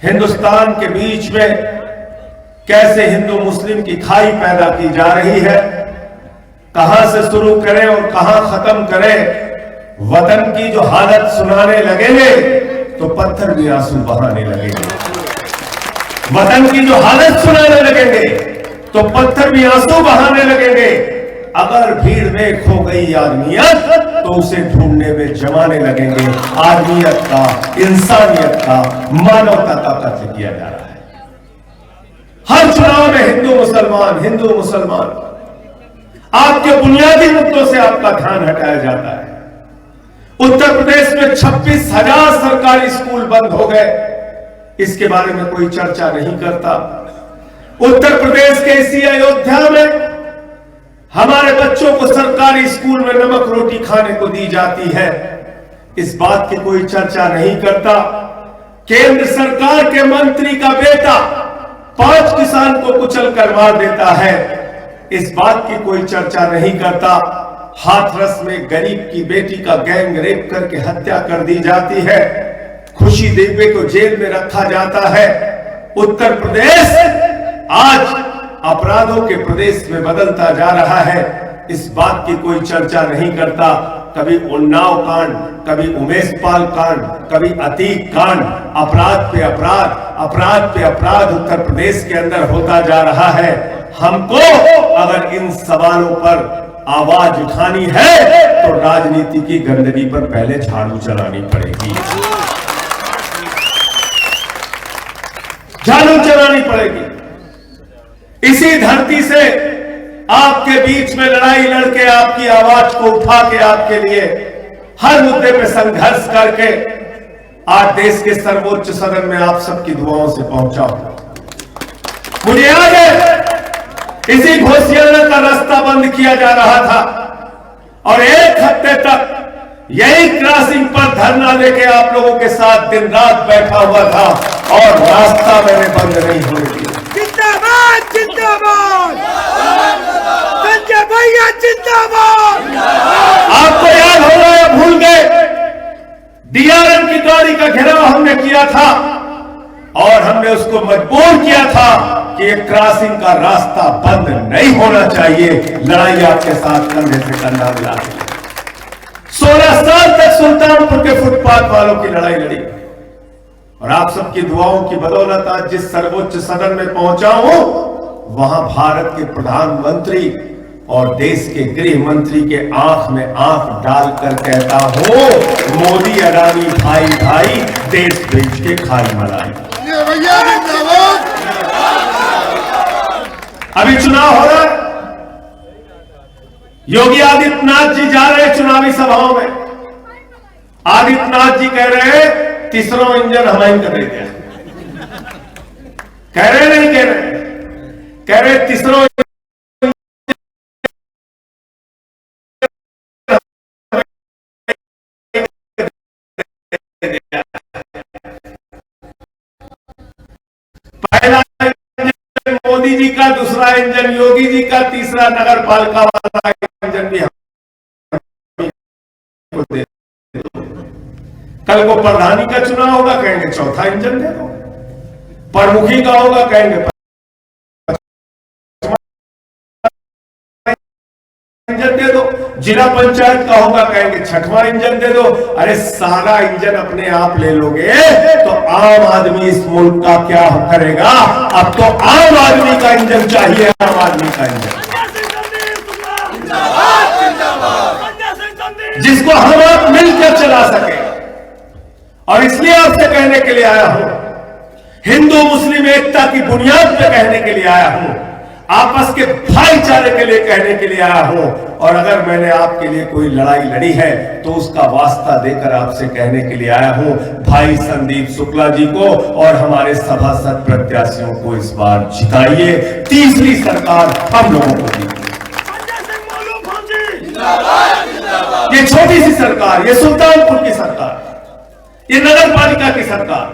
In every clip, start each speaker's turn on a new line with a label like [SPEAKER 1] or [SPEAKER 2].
[SPEAKER 1] हिंदुस्तान के बीच में कैसे हिंदू मुस्लिम की खाई पैदा की जा रही है, कहां से शुरू करें और कहां खत्म करें। वतन की जो हालत सुनाने लगेंगे तो पत्थर भी आंसू बहाने लगेंगे। वतन की जो हालत सुनाने लगेंगे तो पत्थर भी आंसू बहाने लगेंगे। अगर भीड़ में खो गई आदमियत तो उसे ढूंढने में जमाने लगेंगे। आदमियत का, इंसानियत का, मानवता का कत्ल किया जा रहा है। हर चुनाव में हिंदू मुसलमान आपके बुनियादी मुद्दों से आपका ध्यान हटाया जाता है। उत्तर प्रदेश में 26,000 सरकारी स्कूल बंद हो गए, इसके बारे में कोई चर्चा नहीं करता। उत्तर प्रदेश के इसी अयोध्या में हमारे बच्चों को सरकारी स्कूल में नमक रोटी खाने को दी जाती है, इस बात की कोई चर्चा नहीं करता। केंद्र सरकार के मंत्री का बेटा 5 किसान को कुचल कर मार देता है, इस बात की कोई चर्चा नहीं करता। हाथरस में गरीब की बेटी का गैंग रेप करके हत्या कर दी जाती है, खुशी देवी को जेल में रखा जाता है। उत्तर प्रदेश आज अपराधों के प्रदेश में बदलता जा रहा है, इस बात की कोई चर्चा नहीं करता। कभी उन्नाव कांड, कभी उमेश पाल कांड, कभी अतीक कांड, अपराध पे अपराध उत्तर प्रदेश के अंदर होता जा रहा है। हमको अगर इन सवालों पर आवाज उठानी है तो राजनीति की गंदगी पर पहले झाड़ू चलानी पड़ेगी, झाड़ू चलानी पड़ेगी। इसी धरती से आपके बीच में लड़ाई लड़के आपकी आवाज को उठा के आपके लिए हर मुद्दे पे संघर्ष करके आज देश के सर्वोच्च सदन में आप सबकी दुआओं से पहुंचा हूं। मुझे याद है इसी घोषियाना का रास्ता बंद किया जा रहा था और 1 हफ्ते तक यही क्रॉसिंग पर धरना लेके आप लोगों के साथ दिन रात बैठा हुआ था और रास्ता मैंने बंद नहीं होने दिया।
[SPEAKER 2] जिंदाबाद जिंदाबाद, संजय भैया जिंदाबाद।
[SPEAKER 1] आपको याद हो रहा है, भूल गए, डीआरएम की गाड़ी का घेराव हमने किया था और हमने उसको मजबूर किया था कि एक क्रॉसिंग का रास्ता बंद नहीं होना चाहिए। लड़ाई आपके साथ कंधे से कंधा मिला के 16 साल तक सुल्तानपुर के फुटपाथ वालों की लड़ाई लड़ी और आप सबकी दुआओं की बदौलत आज जिस सर्वोच्च सदन में पहुंचा हूं, वहां भारत के प्रधानमंत्री और देश के गृह मंत्री के आंख में आंख डालकर कहता हूं, मोदी अडानी भाई भाई, देश बेच के खाई मलाई। अभी चुनाव हो रहा है, योगी आदित्यनाथ जी जा रहे हैं चुनावी सभाओं में। आदित्यनाथ जी कह रहे हैं तीसरा इंजन हमारे कर रहे हैं, कह रहे नहीं कह रहे तीसरा पहला इंजन मोदी जी का, दूसरा इंजन योगी जी का, तीसरा नगर पालिका वाला इंजन भी कल को प्रधानी का चुनाव होगा, कहेंगे चौथा इंजन दे दो। प्रमुखी का होगा, कहेंगे इंजन दे दो। जिला पंचायत का होगा, कहेंगे 6वां इंजन दे दो। अरे सारा इंजन अपने आप ले लोगे तो आम आदमी इस मुल्क का क्या करेगा? अब तो आम आदमी का इंजन चाहिए, आम आदमी का इंजन जिसको हम आप मिलकर चला सके। और इसलिए आपसे कहने के लिए आया हूं, हिंदू मुस्लिम एकता की बुनियाद पे कहने के लिए आया हूं, आपस के भाईचारे के लिए कहने के लिए आया हूं। और अगर मैंने आपके लिए कोई लड़ाई लड़ी है तो उसका वास्ता देकर आपसे कहने के लिए आया हूं, भाई संदीप शुक्ला जी को और हमारे सभासद प्रत्याशियों को इस बार जिताइए। तीसरी सरकार हम लोगों को दी। ये छोटी सी सरकार, ये सुल्तानपुर की सरकार, ये नगर पालिका की सरकार,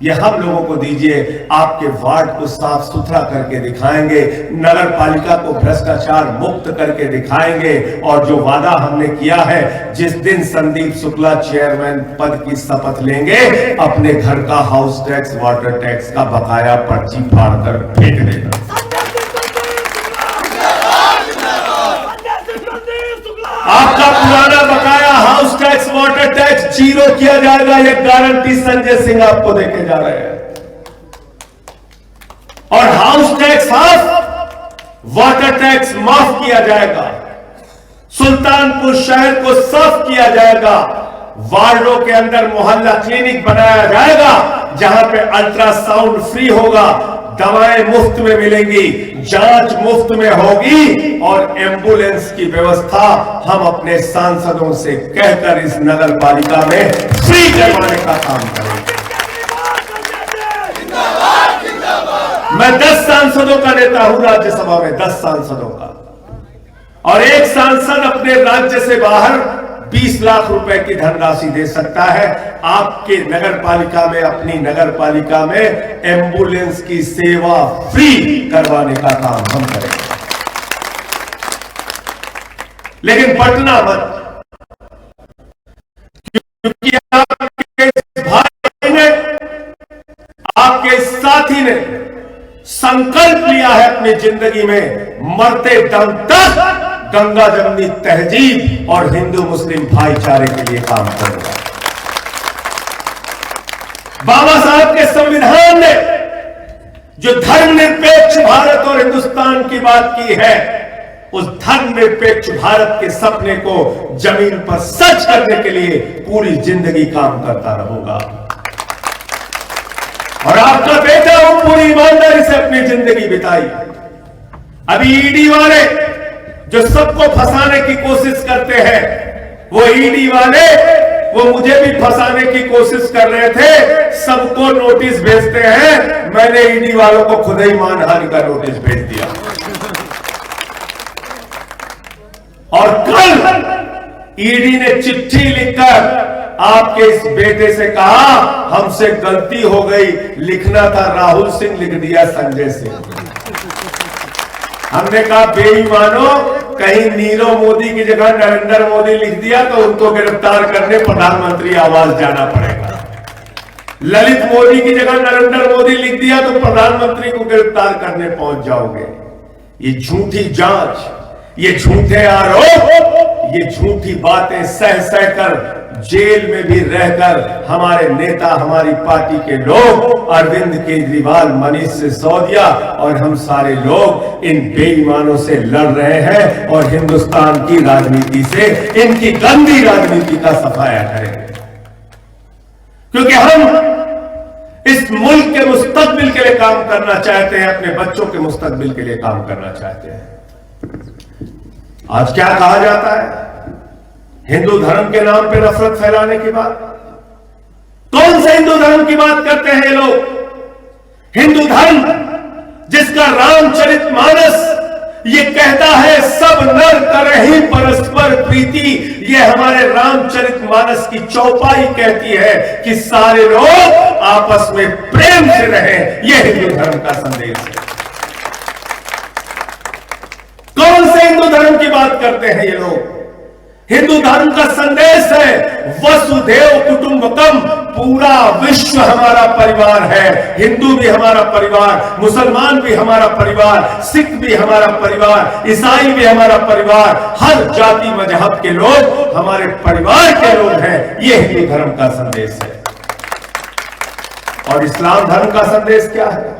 [SPEAKER 1] ये हम लोगों को दीजिए, आपके वार्ड को साफ सुथरा करके दिखाएंगे, नगर पालिका को भ्रष्टाचार मुक्त करके दिखाएंगे। और जो वादा हमने किया है, जिस दिन संदीप शुक्ला चेयरमैन पद की शपथ लेंगे, अपने घर का हाउस टैक्स, वाटर टैक्स का बकाया पर्ची फाड़कर फेंक देगा। आपका पुराना बकाया house tax, water tax zero किया जाएगा। ये गारंटी संजय सिंह आपको देके जा रहे हैं। और house tax half, water tax माफ किया जाएगा। सुल्तानपुर शहर को साफ किया जाएगा। वार्डों के अंदर मोहल्ला क्लिनिक बनाया जाएगा, जहां पे अल्ट्रासाउंड फ्री होगा, दवाएं मुफ्त में मिलेंगी, जांच मुफ्त में होगी और एम्बुलेंस की व्यवस्था हम अपने सांसदों से कहकर इस नगर पालिका में फ्री करवाने का काम करेंगे। मैं 10 सांसदों का नेता हूं राज्यसभा में, 10 सांसदों का, और एक सांसद अपने राज्य से बाहर 20 लाख रुपए की धनराशि दे सकता है। आपके नगर पालिका में, अपनी नगर पालिका में एम्बुलेंस की सेवा फ्री करवाने का काम हम करेंगे। लेकिन पटना मत, क्योंकि आपके भाई ने, आपके साथी ने संकल्प लिया है अपनी जिंदगी में मरते दम तक गंगा जमनी तहजीब और हिंदू मुस्लिम भाईचारे के लिए काम करूंगा। बाबा साहब के संविधान ने जो धर्मनिरपेक्ष भारत और हिंदुस्तान की बात की है, उस धर्मनिरपेक्ष भारत के सपने को जमीन पर सच करने के लिए पूरी जिंदगी काम करता रहूंगा। और आपका बेटा वो पूरी ईमानदारी से अपनी जिंदगी बिताई। अभी ईडी वाले जो सबको फंसाने की कोशिश करते हैं, वो ईडी वाले, वो मुझे भी फंसाने की कोशिश कर रहे थे, सबको नोटिस भेजते हैं। मैंने ईडी वालों को खुद ही मानहानि का नोटिस भेज दिया। और कल ईडी ने चिट्ठी लिखकर आपके इस बेटे से कहा, हमसे गलती हो गई, लिखना था राहुल सिंह, लिख दिया संजय सिंह। हमने कहा बेईमानो, कहीं नीरव मोदी की जगह नरेंद्र मोदी लिख दिया तो उनको गिरफ्तार करने प्रधानमंत्री आवास जाना पड़ेगा। ललित मोदी की जगह नरेंद्र मोदी लिख दिया तो प्रधानमंत्री को गिरफ्तार करने पहुंच जाओगे। ये झूठी जांच, ये झूठे आरोप, ये झूठी बातें सह सहकर जेल में भी रहकर हमारे नेता, हमारी पार्टी के लोग, अरविंद केजरीवाल, मनीष सिसोदिया और हम सारे लोग इन बेईमानों से लड़ रहे हैं और हिंदुस्तान की राजनीति से इनकी गंदी राजनीति का सफाया करेंगे। क्योंकि हम इस मुल्क के मुस्तकबिल के लिए काम करना चाहते हैं, अपने बच्चों के मुस्तकबिल के लिए काम करना चाहते हैं। आज क्या कहा जाता है? हिंदू धर्म के नाम पे नफरत फैलाने की बात। कौन से हिंदू धर्म की बात करते हैं ये लोग? हिंदू धर्म जिसका रामचरितमानस ये कहता है सब नर करहि परस्पर प्रीति, ये हमारे रामचरितमानस की चौपाई कहती है कि सारे लोग आपस में प्रेम से रहें। यह हिंदू धर्म का संदेश है। कौन से हिंदू धर्म की बात करते हैं ये लोग? हिंदू धर्म का संदेश है वसुधैव कुटुंबकम, पूरा विश्व हमारा परिवार है। हिंदू भी हमारा परिवार, मुसलमान भी हमारा परिवार, सिख भी हमारा परिवार, ईसाई भी हमारा परिवार, हर जाति मजहब के लोग हमारे परिवार के लोग हैं। यह हिंदू धर्म का संदेश है। और इस्लाम धर्म का संदेश क्या है?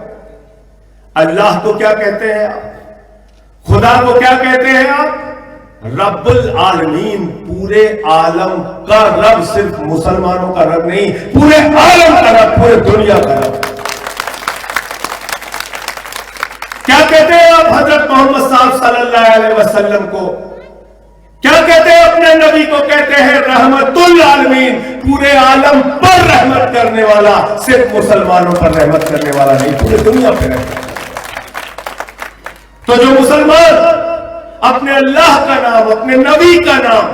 [SPEAKER 1] अल्लाह को क्या कहते हैं आप? खुदा को क्या कहते हैं आप? रब्बुल आलमीन, पूरे आलम का रब, सिर्फ मुसलमानों का रब नहीं, पूरे आलम का रब, पूरे दुनिया का रब। क्या कहते हैं आप हजरत मोहम्मद साहब सल्लल्लाहु अलैहि वसल्लम को? क्या कहते हैं अपने नबी को? कहते हैं रहमतुल आलमीन, पूरे आलम पर रहमत करने वाला, सिर्फ मुसलमानों पर रहमत करने वाला नहीं, पूरे दुनिया पर रहमत। तो जो मुसलमान अपने अल्लाह का नाम, अपने नबी का नाम,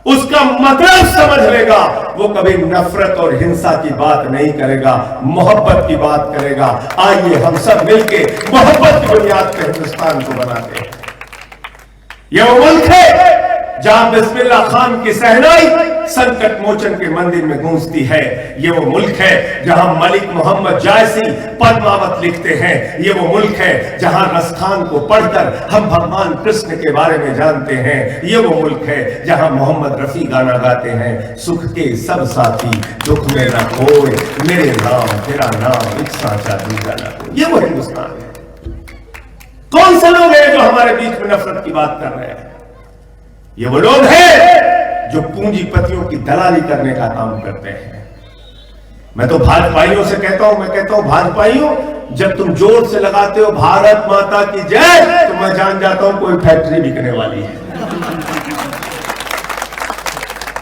[SPEAKER 1] उसका मतलब समझ लेगा, वो कभी नफरत और हिंसा की बात नहीं करेगा, मोहब्बत की बात करेगा। आइए हम सब मिलके मोहब्बत की बुनियाद पर हिंदुस्तान को बनाते हैं। यह वो मुल्क है जहां बिस्मिल्लाह खान की सहनाई संकट मोचन के मंदिर में गूंजती है। ये वो मुल्क है जहां मलिक मोहम्मद जायसी पद्मावत लिखते हैं। ये वो मुल्क है जहां रसखान को पढ़कर हम भगवान कृष्ण के बारे में जानते हैं। ये वो मुल्क है जहां मोहम्मद रफी गाना गाते हैं, सुख के सब साथी दुख में न कोई, मेरे नाम तेरा नाम एक साचा दूजा न कोई। ये वो हिंदुस्तान है। कौन से लोग हैं जो हमारे बीच में नफरत की बात कर रहे हैं? ये वो लोग हैं जो पूंजीपतियों की दलाली करने का काम करते हैं। मैं तो भाजपाइयों से कहता हूं, मैं कहता हूं भाजपाइयों, जब तुम जोर से लगाते हो भारत माता की जय, तो मैं जान जाता हूं कोई फैक्ट्री बिकने वाली है।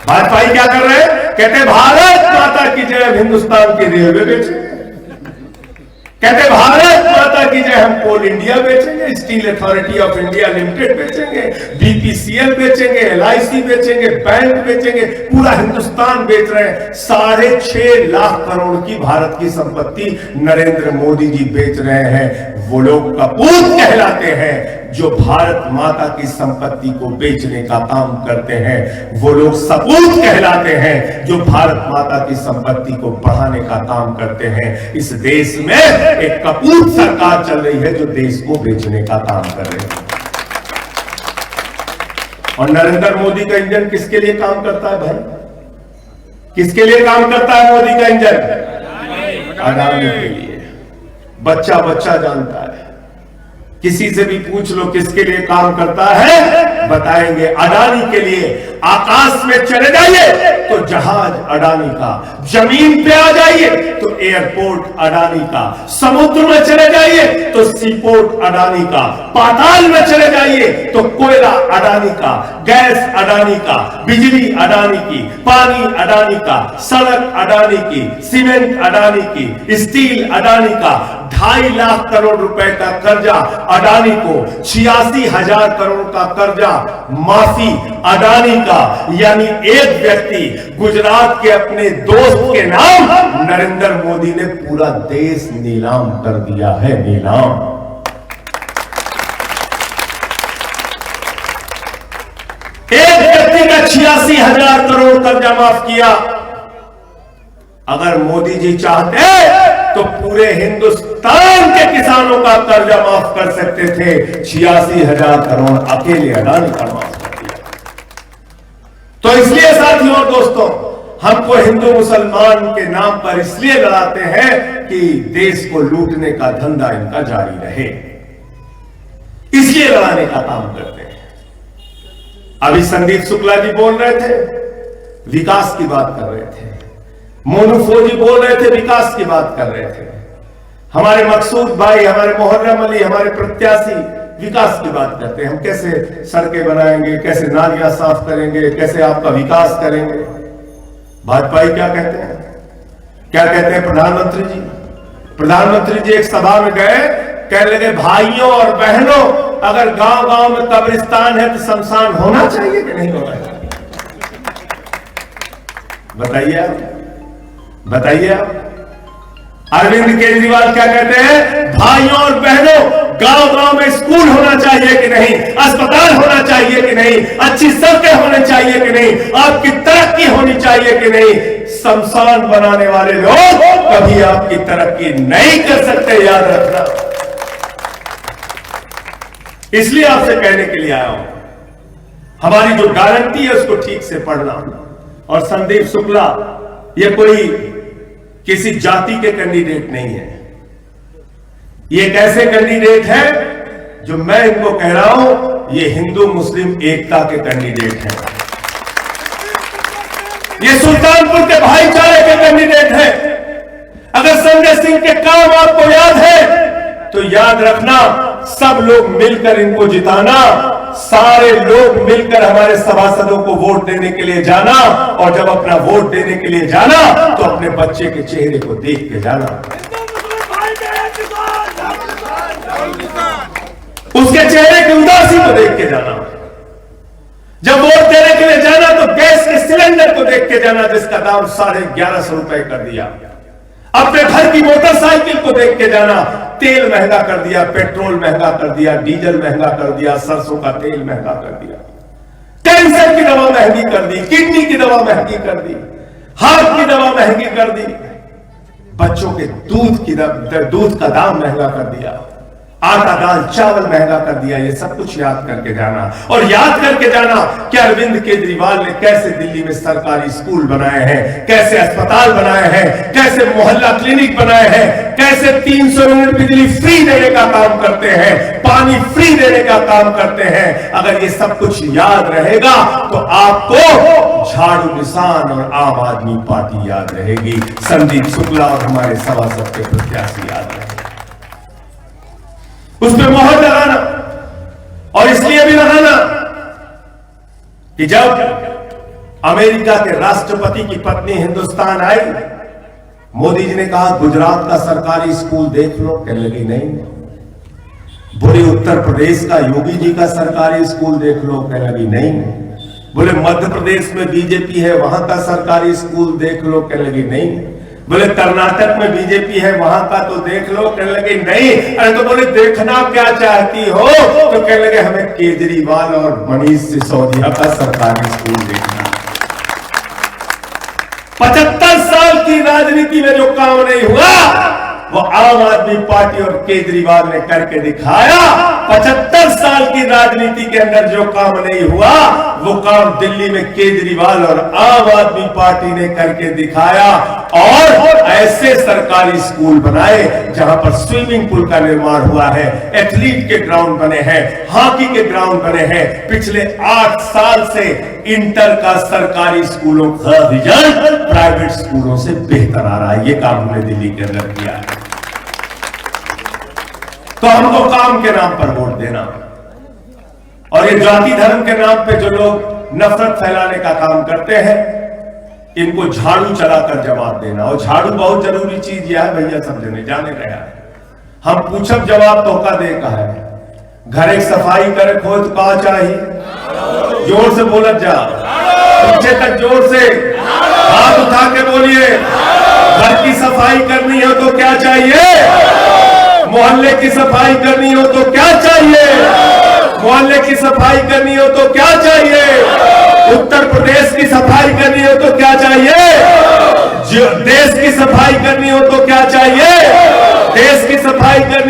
[SPEAKER 1] भाजपाई क्या कर रहे हैं? कहते हैं भारत माता की जय, हिंदुस्तान की रेलवे बेचेंगे। कहते भारत माता की जय, हम कोल इंडिया बेचेंगे, steel authority of India limited बेचेंगे, बीपीसीएल बेचेंगे, एलआईसी बेचेंगे, बैंक बेचेंगे, पूरा हिंदुस्तान बेच रहे हैं। 6.5 लाख करोड़ की भारत की संपत्ति नरेंद्र मोदी जी बेच रहे हैं। वो लोग कपूत कहलाते हैं जो भारत माता की संपत्ति को बेचने का काम करते हैं। वो लोग सपूत कहलाते हैं जो भारत माता की संपत्ति को बढ़ाने का काम करते हैं। इस देश में एक कपूत सरकार चल रही है जो देश को बेचने का काम कर रही है। और नरेंद्र मोदी का इंजन किसके लिए काम करता है भाई? किसके लिए काम करता है मोदी का इंजन? अडानी के लिए। बच्चा बच्चा जानता है। किसी से भी पूछ लो किसके लिए काम करता है, बताएंगे अडानी के लिए। आकाश में चले जाइए तो जहाज अडानी का, जमीन पे आ जाइए तो एयरपोर्ट अडानी का, समुद्र में चले जाइए तो सीपोर्ट अडानी का, पाताल में चले जाइए तो कोयला अडानी का, गैस अडानी का, बिजली अडानी की, पानी अडानी का, सड़क अडानी की, सीमेंट अडानी की, स्टील अडानी का। 2.5 लाख करोड़ रुपए का कर्जा अडानी को, 86,000 करोड़ का कर्जा माफी अडानी का। यानी एक व्यक्ति गुजरात के अपने दोस्त के नाम नरेंद्र मोदी ने पूरा देश नीलाम कर दिया है। नीलाम। एक व्यक्ति का 86,000 करोड़ कर्जा माफ किया। अगर मोदी जी चाहते तो पूरे हिंदुस्तान के किसानों का कर्जा माफ कर सकते थे। 86,000 करोड़ अकेले अडानी का माफ कर दिया। तो इसलिए साथियों और दोस्तों, हमको हिंदू मुसलमान के नाम पर इसलिए लड़ाते हैं कि देश को लूटने का धंधा इनका जारी रहे, इसलिए लड़ाने का काम करते हैं। अभी संदीप शुक्ला जी बोल रहे थे, विकास की बात कर रहे थे। मोनू फौजी बोल रहे थे, विकास की बात कर रहे थे। हमारे मकसूद भाई, हमारे मोहर्रम अली, हमारे प्रत्याशी विकास की बात करते हैं। हम कैसे सड़कें बनाएंगे, कैसे नालियां साफ करेंगे, कैसे आपका विकास करेंगे। भाजपाई क्या कहते हैं? क्या कहते हैं प्रधानमंत्री जी? प्रधानमंत्री जी एक सभा में गए, कहने लगे भाइयों और बहनों, अगर गांव गांव में कब्रिस्तान है तो शमशान होना चाहिए कि नहीं होना चाहिए? बताइए आप, बताइए आप। अरविंद केजरीवाल क्या कहते हैं? भाइयों और बहनों, गांव गांव में स्कूल होना चाहिए कि नहीं, अस्पताल होना चाहिए कि नहीं, अच्छी सड़कें होनी चाहिए कि नहीं, आपकी तरक्की होनी चाहिए कि नहीं। शमशान बनाने वाले लोग कभी आपकी तरक्की नहीं कर सकते, याद रखना। इसलिए आपसे कहने के लिए आया हूं, हमारी जो गारंटी है उसको ठीक से पढ़ना। और संदीप शुक्ला ये कोई किसी जाति के कैंडिडेट नहीं है, ये एक ऐसे कैंडिडेट है जो मैं इनको कह रहा हूं, ये हिंदू मुस्लिम एकता के कैंडिडेट हैं। ये सुल्तानपुर के भाईचारे के कैंडिडेट हैं। अगर संजय सिंह के काम आपको याद है तो याद रखना, सब लोग मिलकर इनको जिताना, सारे लोग मिलकर हमारे सभासदों को वोट देने के लिए जाना, और जब अपना वोट देने के लिए जाना तो अपने बच्चे के चेहरे को देख के जाना, उसके चेहरे की उदासी को देख के जाना। जब वोट देने के लिए जाना तो गैस के सिलेंडर को देख के जाना जिसका दाम 1150 रुपए कर दिया। अपने घर की मोटरसाइकिल को देख के जाना, तेल महंगा कर दिया, पेट्रोल महंगा कर दिया, डीजल महंगा कर दिया, सरसों का तेल महंगा कर दिया, कैंसर की दवा महंगी कर दी, किडनी की दवा महंगी कर दी, हार्ट की दवा महंगी कर दी, बच्चों के दूध का दाम महंगा कर दिया, आटा दाल चावल महंगा कर दिया। ये सब कुछ याद करके जाना, और याद करके जाना कि अरविंद केजरीवाल ने कैसे दिल्ली में सरकारी स्कूल बनाए हैं, कैसे अस्पताल बनाए हैं, कैसे मोहल्ला क्लिनिक बनाए हैं, कैसे 300 यूनिट बिजली फ्री देने का काम करते हैं, पानी फ्री देने का काम करते हैं। अगर ये सब कुछ याद रहेगा तो आपको झाड़ू निशान और आम आदमी पार्टी याद रहेगी, संदीप शुक्ला और हमारे सभासद के प्रत्याशी याद रहेंगे। उसमें मोहर लगाना, और इसलिए भी लगाना कि जब अमेरिका के राष्ट्रपति की पत्नी हिंदुस्तान आई, मोदी जी ने कहा गुजरात का सरकारी स्कूल देख लो, कहने लगी नहीं। बोले उत्तर प्रदेश का योगी जी का सरकारी स्कूल देख लो, कहने लगी नहीं। बोले मध्य प्रदेश में बीजेपी है, वहां का सरकारी स्कूल देख लो, कहने लगी नहीं। बोले कर्नाटक में बीजेपी है, वहां का तो देख लो, कहने लगे नहीं। अरे तो बोले देखना क्या चाहती हो, तो कहने लगे हमें केजरीवाल और मनीष सिसोदिया का सरकारी स्कूल देखना। 75 साल की राजनीति में जो काम नहीं हुआ वो आम आदमी पार्टी और केजरीवाल ने करके दिखाया। 75 साल की राजनीति के अंदर जो काम नहीं हुआ वो काम दिल्ली में केजरीवाल और आम आदमी पार्टी ने करके दिखाया, और ऐसे सरकारी स्कूल बनाए जहां पर स्विमिंग पूल का निर्माण हुआ है, एथलीट के ग्राउंड बने हैं, हॉकी के ग्राउंड बने हैं। पिछले 8 साल से इंटर का सरकारी स्कूलों का रिजल्ट प्राइवेट स्कूलों से बेहतर आ रहा है। ये काम हमने दिल्ली के अंदर किया है। तो हमको काम के नाम पर वोट देना, और ये जाति धर्म के नाम पे जो लोग नफरत फैलाने का काम करते हैं, इनको झाड़ू चलाकर जवाब देना। और झाड़ू बहुत जरूरी चीज यह है भैया, सब जने जाने गया है। हम पूछब जवाब तो का दे का है। घर एक सफाई करे खोज का चाहिए, जोर से बोलत जा, पीछे तक जोर से हाथ उठा के बोलिए। घर की सफाई करनी हो तो क्या चाहिए? मोहल्ले की सफाई करनी हो तो क्या चाहिए? मोहल्ले की सफाई करनी हो तो क्या चाहिए? उत्तर प्रदेश की सफाई करनी हो तो क्या चाहिए? देश की सफाई करनी हो तो क्या चाहिए? देश की सफाई करनी